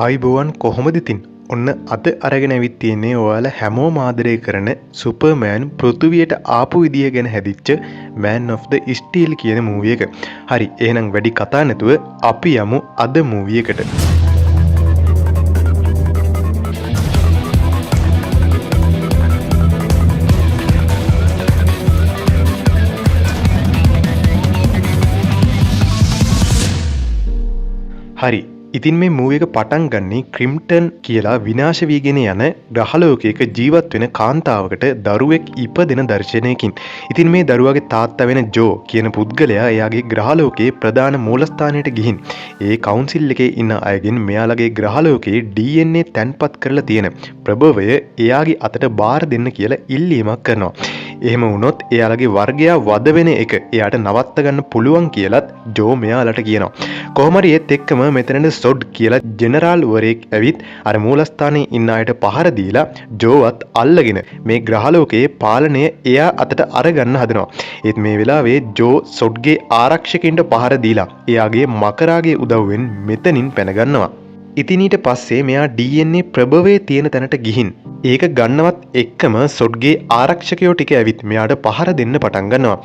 ආයිබෝවන් කොහොමද ඉතින්? ඔන්න අද අරගෙන ඇවිත් තියෙන්නේ ඔයාලා හැමෝම ආදරය කරන සුපර්මෑන් පෘථිවියට ආපු විදිය ගැන හැදිච්ච Man of the Steel කියන මූවි එක. හරි, එහෙනම් වැඩි කතා නැතුව අපි යමු අද මූවි එකට. හරි, ඉතින් මේ මූවි එක පටන් ගන්නේ ක්‍රිම්ටන් කියලා විනාශ වීගෙන යන ග්‍රහලෝකයක ජීවත් වෙන කාන්තාවකට දරුවෙක් ඉපදෙන දර්ශනයකින්. ඉතින් මේ දරුවාගේ තාත්තා වෙන ජෝ කියන පුද්ගලයා එයාගේ ග්‍රහලෝකයේ ප්‍රධාන මූලස්ථානයට ගිහින් ඒ කවුන්සිල් එකේ ඉන්න අයගෙන් මෙයාලගේ ග්‍රහලෝකයේ DNA තැන්පත් කරලා තියෙන ප්‍රභවය එයාගේ අතට බාර දෙන්න කියලා ඉල්ලීමක් කරනවා. එහෙම වුණොත් එයාලගේ වර්ගයා වද වෙන එක එයාට නවත්ත ගන්න පුළුවන් කියලත් ජෝ මෙයාලට කියනවා. කොහොම හරි ඒත් එක්කම මෙතනට සොඩ් කියලා ජෙනරාල් වරයෙක් ඇවිත් අර මූලස්ථානයේ ඉන්න අයට පහර දීලා ජෝවත් අල්ලගෙන මේ ග්‍රහලෝකයේ පාලනය එයා අතට අරගන්න හදනවා. ඒත් මේ වෙලාවේ ජෝ සොඩ්ගේ ආරක්ෂකයින්ට පහර දීලා එයාගේ මකරාගේ උදව්වෙන් මෙතනින් පැන ගන්නවා. ඉතින් ඊට පස්සේ මෙයා DNA ප්‍රභවයේ තියෙන තැනට ගිහින් ඒක ගන්නවත් එක්කම සොඩ්ගේ ආරක්ෂකයෝ ටික ඇවිත් මෙයාට පහර දෙන්න පටන් ගන්නවා.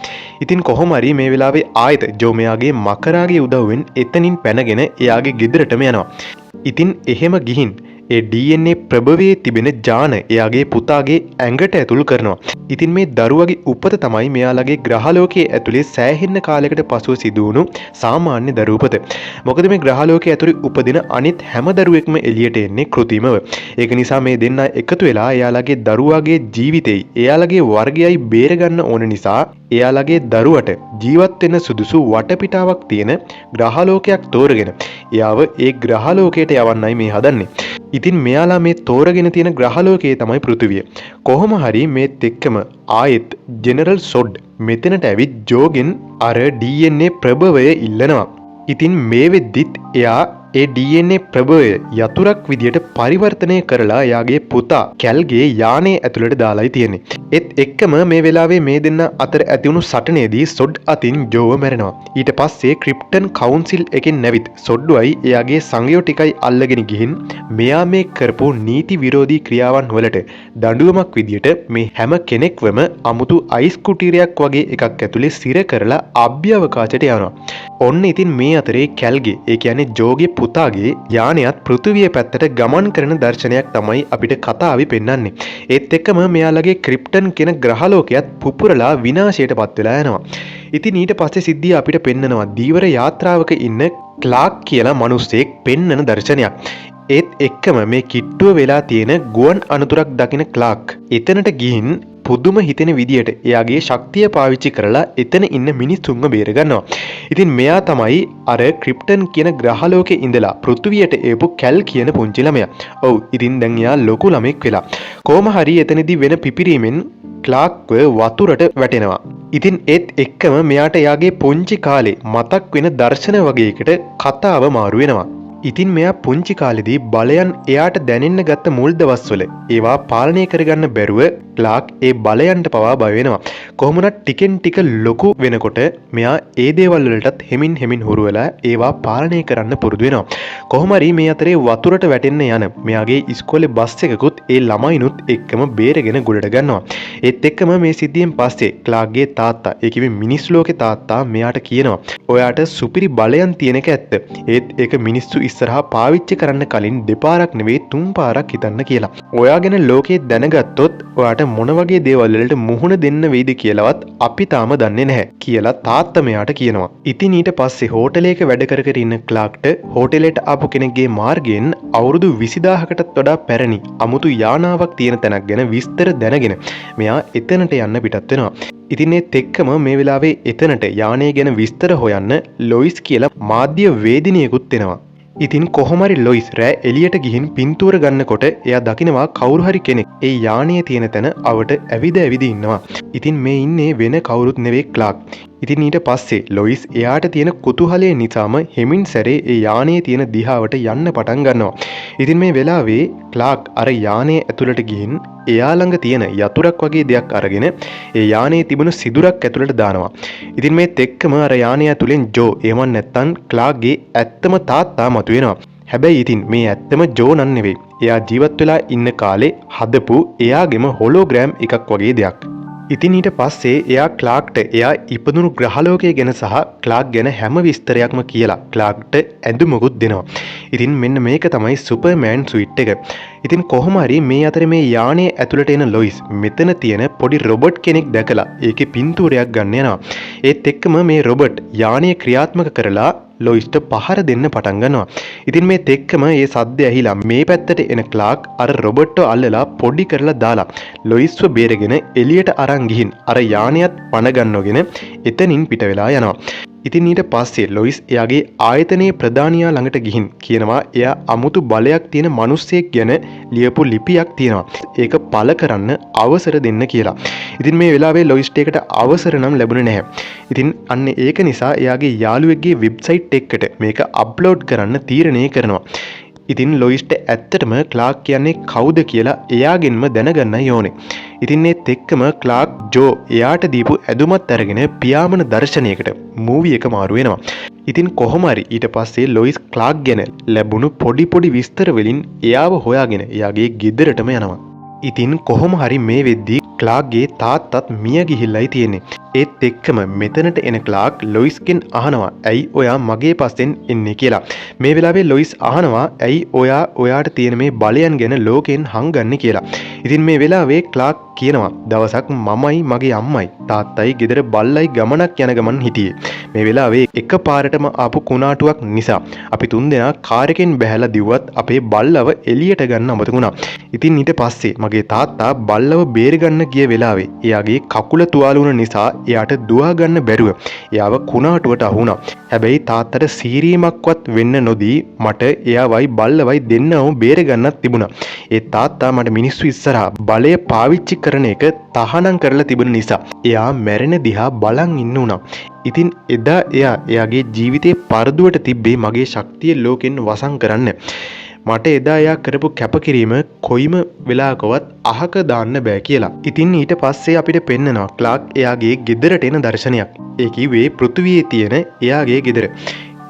ඉතින් කොහොම හරි මේ වෙලාවේ ආයෙත් ජෝ මෙයාගේ මකරාගේ උදව්වෙන් එතනින් පැනගෙන එයාගේ ගෙදරටම යනවා. ඉතින් එහෙම ගිහින් ඒ DNA ප්‍රභවයේ තිබෙන ජාන එයාගේ පුතාගේ ඇඟට ඇතුල් කරනවා. ඉතින් මේ දරුවගේ උපත තමයි මෙයාලගේ ග්‍රහලෝකයේ ඇතුලේ සෑහෙන්න කාලයකට පසුව සිදු වුණු සාමාන්‍ය දරුවපත. මොකද මේ ග්‍රහලෝකයේ ඇතුලේ උපදින අනිත් හැම දරුවෙක්ම එළියට එන්නේ කෘත්‍රිමව. ඒක නිසා මේ දෙන්නා එකතු වෙලා එයාලගේ දරුවාගේ ජීවිතේ එයාලගේ වර්ගයයි බේරගන්න ඕන නිසා එයාලගේ දරුවට ජීවත් වෙන්න සුදුසු වටපිටාවක් තියෙන ග්‍රහලෝකයක් තෝරගෙන එයාව ඒ ග්‍රහලෝකයට යවන්නයි මේ හදන්නේ. ඉතින් මෙයාලා මේ තෝරගෙන තියෙන ග්‍රහලෝකයේ තමයි පෘථිවිය. කොහොම හරි මේත් එක්කම ආයෙත් ජෙනරල් සොඩ් මෙතනට ඇවිත් ජෝගෙන් අර DNA ප්‍රභවය ඉල්ලනවා. ඉතින් මේ වෙද්දිත් එයා ඒ DNA ප්‍රභවය යතුරක් විදියට පරිවර්තනය කරලා එයාගේ පුතා කැල්ගේ යානේ ඇතුළට දාලායි තියෙන්නේ. ඒත් එක්කම මේ වෙලාවේ මේ දෙන්න අතර ඇතිවුණු සටනේදී සොඩ් අතින් ජෝව මැරෙනවා. ඊට පස්සේ ක්‍රිප්ටන් කවුන්සිල් එකෙන් නැවිත් සොඩ්ඩුවයි එයාගේ සංගයෝ ටිකයි අල්ලගෙන ගිහින් මෙයා මේ කරපු නීති විරෝධී ක්‍රියාවන් වලට දඬුවමක් විදියට මේ හැම කෙනෙක්වම අමුතු අයිස් කුටීරයක් වගේ එකක් ඇතුලේ සිර කරලා අභ්‍යවකාශයට යනවා. ඔන්න ඉතින් මේ අතරේ කැල්ගේ ඒ කියන්නේ ජෝගේ පුතාගේ යානයත් පෘථිවිය පැත්තට ගමන් කරන දර්ශනයක් තමයි අපිට කතාවේ පෙන්වන්නේ. ඒත් එක්කම මෙයාලගේ ක්‍රිප්ටන් කියන ග්‍රහලෝකයක් පුපුරලා විනාශයට පත් වෙලා යනවා. ඉතින් ඊට පස්සේ සිද්ධිය අපිට පෙන්නනවා දීවර යාත්‍රාවක ඉන්න ක්ලාක් කියලා මිනිස්සෙක් පෙන්නන දර්ශනයක්. ඒත් එක්කම මේ කිට්ටුව වෙලා තියෙන ගුවන් අනතුරක් දකින ක්ලාක් එතනට ගිහින් පුදුම හිතෙන විදියට එයාගේ ශක්තිය පාවිච්චි කරලා එතන ඉන්න මිනිස්සුන්ව බේර ගන්නවා. ඉතින් මෙයා තමයි අර ක්‍රිප්ටන් කියන ග්‍රහලෝකේ ඉඳලා පෘථිවියට එපු කැල් කියන පුංචි ළමයා. ඔව්, ඉතින් දැන් එයා ලොකු ළමෙක් වෙලා. කොහොම හරි එතනදී වෙන පිපිරීමෙන් ක්ලාක්ව වතුරට වැටෙනවා. ඉතින් ඒත් එක්කම මෙයාට එයාගේ පුංචි කාලේ මතක් වෙන දර්ශන වගේකට කතාව මාරු වෙනවා. ඉතින් මෙයා පුංචි කාලෙදී බලයන් එයාට දැනෙන්න ගත්ත මුල් දවස්වල ඒවා පාලනය කරගන්න බැරුව ක්ලාක් ඒ බලයන්ට පවා බය වෙනවා. කොහොමුණත් ටිකෙන් ටික ලොකු වෙනකොට මෙයා ඒ දේවල් වලටත් හෙමින් හෙමින් හුරු වෙලා ඒවා පාලනය කරන්න පුරුදු වෙනවා. කොහොම හරි මේ අතරේ වතුරට වැටෙන්න යන මෙයාගේ ඉස්කෝලේ බස් එකකුත් ඒ ළමයිනුත් එක්කම බේරගෙන ගොඩට ගන්නවා. ඒත් එක්කම මේ සිද්ධියෙන් පස්සේ ක්ලාක්ගේ තාත්තා, ඒ කිව්වේ මිනිස් ලෝකේ තාත්තා මෙයාට කියනවා ඔයාට සුපිරි බලයන් තියෙන එක ඇත්ත. ඒත් ඒක මිනිස්සු ඉස්සරහා පාවිච්චි කරන්න කලින් දෙපාරක් නෙවෙයි 3 පාරක් හිතන්න කියලා. ඔයා ගැන ලෝකේ දැනගත්තොත් ඔයාට මොන වගේ දේවල් වලට මුහුණ දෙන්න වෙයිද කියලාවත් අපි තාම දන්නේ නැහැ කියලා තාත්තා මෙයාට කියනවා. ඉතින් ඊට පස්සේ හෝටලයක වැඩ කර කර ඉන්න ක්ලාක්ට හෝටලයට ආපු කෙනෙක්ගේ මාර්ගයෙන් අවුරුදු 20000කටත් වඩා පැරණි අමුතු යානාවක් තියෙන තැනක් ගැන විස්තර දැනගෙන මෙයා එතනට යන්න පිටත් වෙනවා. ඉතින් ඒත් එක්කම මේ වෙලාවේ එතනට යානය ගැන විස්තර හොයන්න ලොයිස් කියලා මාධ්‍ය වේදිනියෙකුත් එනවා. ඉතින් කොහොම හරි ලොයිස් රෑ එළියට ගිහින් පින්තූර ගන්නකොට එයා දකිනවා කවුරු හරි කෙනෙක් ඒ යානයේ තියෙන තැන අවට ඇවිද ඉන්නවා. ඉතින් මේ ඉන්නේ වෙන කවුරුත් නෙවෙයි ක්ලාක්. ඉතින් ඊට පස්සේ ලොයිස් එයාට තියෙන කුතුහලය නිසාම හෙමින් සැරේ ඒ යානයේ තියෙන දිහාවට යන්න පටන් ගන්නවා. ඉතින් මේ වෙලාවේ ක්ලාක් අර යානයේ ඇතුළට ගිහින් එයා ළඟ තියෙන යතුරක් වගේ දෙයක් අරගෙන ඒ යානයේ තිබුණු සිදුරක් ඇතුළට දානවා. ඉතින් මේත් එක්කම අර යානය ඇතුලෙන් ජෝ එහෙම නැත්නම් ක්ලාක්ගේ ඇත්තම තාත්තා මතුවෙනවා. හැබැයි ඉතින් මේ ඇත්තම ජෝ නන් නෙවෙයි. එයා ජීවත් වෙලා ඉන්න කාලේ හදපු එයාගෙම හොලෝග්‍රෑම් එකක් වගේ දෙයක්. ඉතින් ඊට පස්සේ එයා ක්ලාක්ට එයා ඉපදුණු ග්‍රහලෝකය ගැන සහ ක්ලාක් ගැන හැම විස්තරයක්ම කියලා ක්ලාක්ට ඇඳුමකුත් දෙනවා. ඉතින් මෙන්න මේක තමයි සුපර්මෑන් ස්විට් එක. ඉතින් කොහොම හරි මේ අතරේ මේ යානයේ ඇතුළට එන ලොයිස් මෙතන තියෙන පොඩි රොබොට් කෙනෙක් දැකලා ඒකේ පින්තූරයක් ගන්න යනවා. ඒත් එක්කම මේ රොබොට් යානය ක්‍රියාත්මක කරලා ලොයිස්ට පහර දෙන්න පටන් ගන්නවා. ඉතින් මේ තෙක්කම ඒ සද්ද ඇහිලා මේ පැත්තට එන ක්ලාක් අර රොබොට්ව අල්ලලා පොඩි කරලා දාලා ලොයිස්ව බේරගෙන එළියට අරන් ගිහින් අර යානයත් පණ ගන්නවගෙන එතනින් පිට වෙලා යනවා. ඉතින් ඊට පස්සේ ලොයිස් එයාගේ ආයතනයේ ප්‍රධානියා ළඟට ගිහින් කියනවා එයා අමුතු බලයක් තියෙන මිනිස්සෙක් ගැන ලියපු ලිපියක් තියෙනවා. ඒක පළ කරන්න අවසර දෙන්න කියලා. ඉතින් මේ වෙලාවේ ලොයිස්ට ඒකට අවසර නම් ලැබුණේ නැහැ. ඉතින් අන්න ඒක නිසා එයාගේ යාළුවෙක්ගේ වෙබ්සයිට් එකකට මේක අප්ලෝඩ් කරන්න තීරණය කරනවා. ඉතින් ලොයිස්ට ඇත්තටම ක්ලාක් කියන්නේ කවුද කියලා එයාගෙන්ම දැනගන්නයි ඕනේ. ඉතින් ඒත් එක්කම ක්ලාක් ජෝ එයාට දීපු ඇදුමත් අරගෙන පියාඹන දර්ශනයකට මූවි එක මාරු වෙනවා. ඉතින් කොහොම හරි ඊට පස්සේ ලොයිස් ක්ලාක් ගැන ලැබුණු පොඩි විස්තර වලින් එයාව හොයාගෙන එයාගේ ගෙදරටම යනවා. ඉතින් කොහොම හරි මේ වෙද්දී ක්ලාක්ගේ තාත්තත් මිය ගිහිල්ලයි තියෙන්නේ. ඒත් එක්කම මෙතනට එන ක්ලාක් ලොයිස්ගෙන් අහනවා ඇයි ඔයා මගේ පස්සෙන් එන්නේ කියලා. මේ වෙලාවේ ලොයිස් අහනවා ඇයි ඔයා ඔයාට තියෙන මේ බලයන් ගැන ලෝකෙන් හංගන්නේ කියලා. ඉතින් මේ වෙලාවේ ක්ලාක් කියනවා දවසක් මමයි මගේ අම්මයි තාත්තයි ගෙදර බල්ලයි ගමනක් යන ගමන් හිටියේ. මේ වෙලාවේ එකපාරටම ආපු කුණාටුවක් නිසා අපි තුන්දෙනා කාර් එකෙන් බැහැලා දිව්වත් අපේ බල්ලව එළියට ගන්න අමතක වුණා. ඉතින් ඊට පස්සේ මගේ තාත්තා බල්ලව බේරගන්න ගිය වෙලාවේ එයාගේ කකුල තුවාල වුණ නිසා එයාට දුවා ගන්න බැරුව එයාව කුණාටුවට අහු වුණා. හැබැයි තාත්තට සීරීමක්වත් වෙන්න නොදී මට එයාවයි බල්ලවයි දෙන්නම බේරගන්නත් තිබුණා. ඒ තාත්තා මට මිනිස්සු ඉස්සරහා බලය පාවිච්චි කරන එක තහනම් කරලා තිබුණ නිසා එයා මැරෙන දිහා බලන් ඉන්න උනා. ඉතින් එදා එයාගේ ජීවිතේ පරදුවට තිබ්බේ මගේ ශක්තිය ලෝකෙන් වසන් කරන්න. මට එදා එයා කරපු කැපකිරීම කොයිම වෙලාවකවත් අහක දාන්න බෑ කියලා. ඉතින් ඊට පස්සේ අපිට පෙන්නනවා ක්ලාක් එයාගේ ගෙදරට එන දර්ශනයක්. ඒ කිව්වේ පෘථිවියේ තියෙන එයාගේ ගෙදර.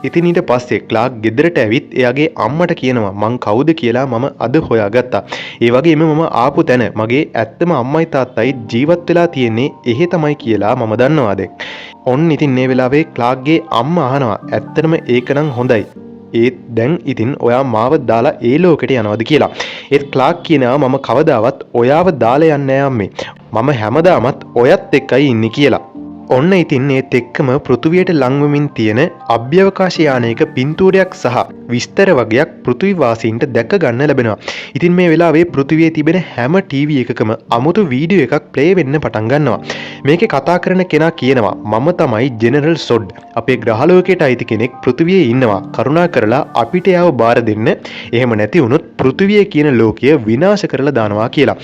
ඉතින් ඊට පස්සේ ක්ලාක් ගෙදරට ඇවිත් එයාගේ අම්මට කියනවා මං කවුද කියලා මම අද හොයාගත්තා. ඒ වගේම මම ආපු තැන මගේ ඇත්තම අම්මයි තාත්තයි ජීවත් වෙලා තියෙන්නේ එහෙ තමයි කියලා මම දන්නවාද. ඔන්න ඉතින් මේ වෙලාවේ ක්ලාක්ගේ අම්මා අහනවා ඇත්තටම ඒකනම් හොඳයි. ඒත් දැන් ඉතින් ඔයා මාව දාලා ඒ ලෝකෙට යනවද කියලා. ඒත් ක්ලාක් කියනවා මම කවදාවත් ඔයාව දාලා යන්නේ නැහැ අම්මේ. මම හැමදාමත් ඔයත් එක්කයි ඉන්නේ කියලා. ඔන්න ඉතින් ඒත් එක්කම පෘථුවියට ලංවමින් තියෙන අභ්‍යවකාශ යානයක පින්තූරයක් සහ විස්තර වගේක් පෘථිවි වාසීන්ට දැක ගන්න ලැබෙනවා. ඉතින් මේ වෙලාවේ පෘථිවියේ තිබෙන හැම ටීවී එකකම අමුතු වීඩියෝ එකක් ප්ලේ වෙන්න පටන් ගන්නවා. මේකේ කතා කරන කෙනා කියනවා මම තමයි ජෙනරල් සොඩ්. අපේ ග්‍රහලෝකයට අයිති කෙනෙක් පෘථිවියේ ඉන්නවා. කරුණා කරලා අපිට යාව බාර දෙන්න. එහෙම නැති වුණොත් පෘථිවිය කියන ලෝකය විනාශ කරලා දානවා කියලා.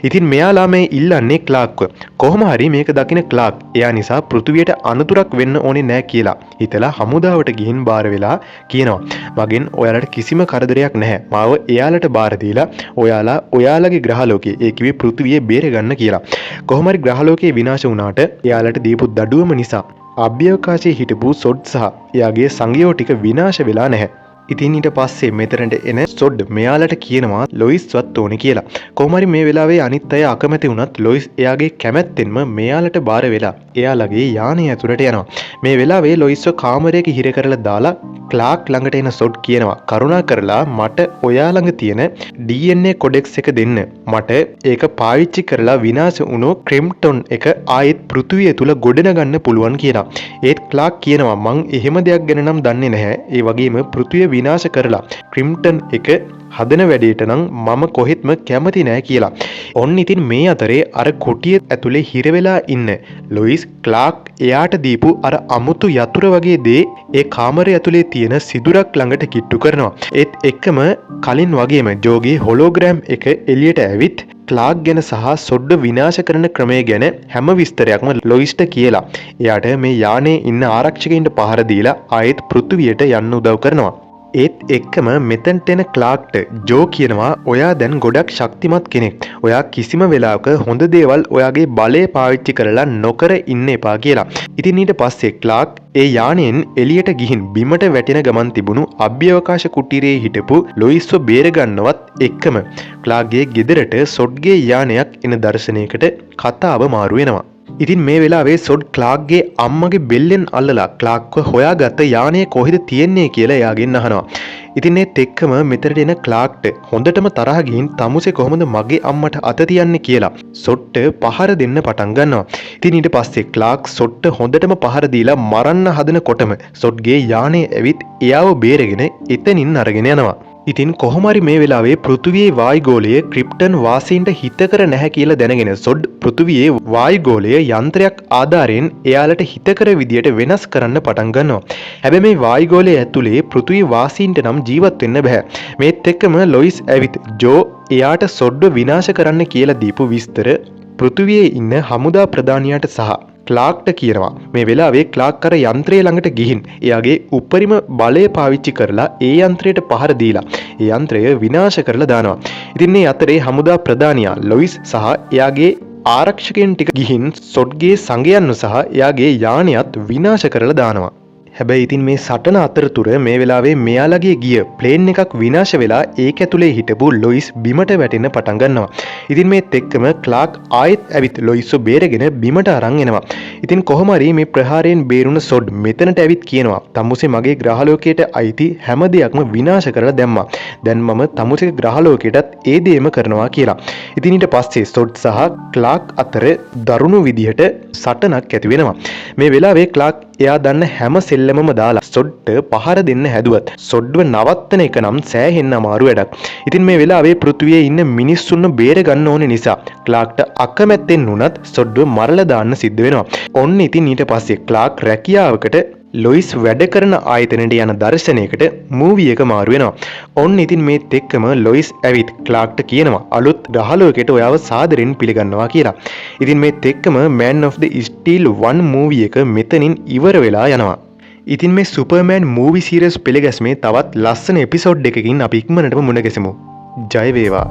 ඉතින් මෙයාලා මේ ඉල්ලන්නේ ක්ලාක්ව. කොහොම හරි මේක දකින ක්ලාක් එයා නිසා පෘථිවියට අනතුරක් වෙන්න ඕනේ නෑ කියලා හිතලා හමුදාවට ගිහින් බාර වෙලා කියනවා මගෙන් ඔයාලට කිසිම කරදරයක් නැහැ. මාව එයාලට බාර දීලා ඔයාලා ඔයාලගේ ග්‍රහලෝකයේ ඒ කිව්වේ පෘථිවිය බේර ගන්න කියලා. කොහොම හරි ග්‍රහලෝකයේ විනාශ වුණාට එයාලට දීපු දඩුවම නිසා අභ්‍යවකාශයේ හිටපු සොඩ් සහ එයාගේ සංගයෝ ටික විනාශ වෙලා නැහැ. ඉතින් ඊට පස්සේ මෙතනට එන සොඩ් මෙයාලට කියනවා ලොයිස්වත් ඕනේ කියලා. කොහොම හරි මේ වෙලාවේ අනිත් අය අකමැති වුණත් ලොයිස් එයාගේ කැමැත්තෙන්ම මෙයාලට බාර වෙලා එයාලගේ යානය ඇතුළට යනවා. මේ වෙලාවේ ලොයිස්ව කාමරයක හිර කරලා දාලා ක්ලාක් ළඟට එන සොඩ් කියනවා කරුණා කරලා මට ඔයා ළඟ තියෙන DNA කොඩෙක්ස් එක දෙන්න. මට ඒක පාවිච්චි කරලා විනාශ වුණු ක්‍රිම්ටොන් එක ආයෙත් පෘථිවිය තුල ගොඩනගන්න පුළුවන් කියලා. ඒත් ක්ලාක් කියනවා මං එහෙම දෙයක් ගැන නම් දන්නේ නැහැ. ඒ වගේම පෘථිවිය විනාශ කරලා ක්‍රිම්ටන් එක හදන වැඩේට නම් මම කොහෙත්ම කැමති නෑ කියලා. ඔන්න ඉතින් මේ අතරේ අර කොටිය ඇතුලේ හිර වෙලා ඉන්න ලොයිස් ක්ලාක් එයාට දීපු අර අමුතු යතුර වගේ දේ ඒ කාමරය ඇතුලේ තියෙන සිදුරක් ළඟට කිට්ටු කරනවා. ඒත් එක්කම කලින් වගේම ජෝගේ හොලෝග්‍රෑම් එක එළියට ඇවිත් ක්ලාක් ගැන සහ සොඩ්ඩ විනාශ කරන ක්‍රමය ගැන හැම විස්තරයක්ම ලොයිස්ට කියලා එයාට මේ යානේ ඉන්න ආරක්ෂකයින්ට පහර දීලා ආයෙත් පෘථිවියට යන්න උදව් කරනවා. ඒත් එක්කම මෙතනට එන ක්ලාක්ට ජෝ කියනවා ඔයා දැන් ගොඩක් ශක්තිමත් කෙනෙක්. ඔයා කිසිම වෙලාවක හොඳ දේවල් ඔයාගේ බලය පාවිච්චි කරලා නොකර ඉන්න එපා කියලා. ඉතින් ඊට පස්සේ ක්ලාක් ඒ යානයෙන් එළියට ගිහින් බිමට වැටෙන ගමන් තිබුණු අභ්‍යවකාශ කුටීරයේ හිටපු ලොයිස්ව බේරගන්නවත් එක්කම ක්ලාක්ගේ ගෙදරට සොඩ්ගේ යානයක් එන දර්ශනයකට කතාව මාරු වෙනවා. ඉතින් මේ වෙලාවේ සොඩ් ක්ලාක්ගේ අම්මගේ බෙල්ලෙන් අල්ලලා ක්ලාක්ව හොයාගත්ත යානය කොහෙද තියෙන්නේ කියලා එයාගෙන් අහනවා. ඉතින් ඒත් එක්කම මෙතනට එන ක්ලාක්ට හොඳටම තරහ ගිහින් තමුසේ කොහොමද මගේ අම්මට අත තියන්නේ කියලා සොඩ්ට පහර දෙන්න පටන් ගන්නවා. ඉතින් ඊට පස්සේ ක්ලාක් සොඩ්ට හොඳටම පහර දීලා මරන්න හදනකොටම සොඩ්ගේ යානය ඇවිත් එයාව බේරගෙන එතනින් අරගෙන යනවා. ඉතින් කොහොමරි මේ වෙලාවේ පෘථිවියේ වායුගෝලය ක්‍රිප්ටන් වාසීන්ට හිතකර නැහැ කියලා දැනගෙන සොඩ් පෘථිවියේ වායුගෝලය යන්ත්‍රයක් ආධාරයෙන් එයාලට හිතකර විදියට වෙනස් කරන්න පටන් ගන්නවා. හැබැයි මේ වායුගෝලය ඇතුලේ පෘථිවි වාසීන්ට නම් ජීවත් වෙන්න බෑ. මේත් එක්කම ලොයිස් ඇවිත් ජෝ එයාට සොඩ්ව විනාශ කරන්න කියලා දීපු විස්තර පෘථිවියේ ඉන්න හමුදා ප්‍රධානියාට සහ ක්ලාක්ට කියනවා. මේ වෙලාවේ ක්ලාක් අර යන්ත්‍රය ළඟට ගිහින් එයාගේ උපරිම බලය පාවිච්චි කරලා ඒ යන්ත්‍රයට පහර දීලා ඒ යන්ත්‍රය විනාශ කරලා දානවා. ඉතින් මේ අතරේ හමුදා ප්‍රධානියා ලොයිස් සහ එයාගේ ආරක්ෂකයන් ටික ගිහින් සොඩ්ගේ සංගයන්ව සහ එයාගේ යානයත් විනාශ කරලා දානවා. හැබැයි ඉතින් මේ සටන අතරතුර මේ වෙලාවේ මෙයාලගේ ගිය ප්ලේන් එකක් විනාශ වෙලා ඒක ඇතුලේ හිටපු ලොයිස් බිමට වැටෙන්න පටන් ගන්නවා. ඉතින් මේත් එක්කම ක්ලාක් ආයෙත් ඇවිත් ලොයිස්ව බේරගෙන බිමට අරන් එනවා. ඉතින් කොහොම හරි මේ ප්‍රහාරයෙන් බේරුණ සොඩ් මෙතනට ඇවිත් කියනවා තමුසේ මගේ ග්‍රහලෝකයට අයිති හැම දෙයක්ම විනාශ කරලා දැම්මා. දැන් මම තමුසේ ග්‍රහලෝකයටත් ඒ දේම කරනවා කියලා. ඉතින් ඊට පස්සේ සොඩ් සහ ක්ලාක් අතර දරුණු විදිහට සටනක් ඇති වෙනවා. මේ වෙලාවේ ක්ලාක් එයා දන්න හැම සෙල්ලමම දාලා සොඩ්ට පහර දෙන්න හැදුවත් සොඩ්ව නවත්තන එක නම් සෑහෙන්න අමාරු වැඩක්. ඉතින් මේ වෙලාවේ පෘථිවියේ ඉන්න මිනිස්සුන්ව බේර ගන්න ඕනේ නිසා ක්ලාක්ට අකමැත්තෙන් වුණත් සොඩ්ව මරලා දාන්න සිද්ධ වෙනවා. ඔන්න ඉතින් ඊට පස්සේ ක්ලාක් රැකියාවකට ලොයිස් වැඩ කරන ආයතනයට යන දර්ශනයකට මූවී එක මාරු වෙනවා. ඔන්න ඉතින් මේත් එක්කම ලොයිස් ඇවිත් ක්ලාක්ට කියනවා අලුත් ග්‍රහලෝකයට ඔයාව සාදරෙන් පිළිගන්නවා කියලා. ඉතින් මේත් එක්කම Man of the Steel 1 movie එක මෙතනින් ඉවර වෙලා යනවා. ඉතින් මේ සුපර්මෑන් මූවී සීරීස් පිළිගැස්මේ තවත් ලස්සන එපිසෝඩ් එකකින් අපි ඉක්මනටම මුණ ගැසෙමු. ජය වේවා.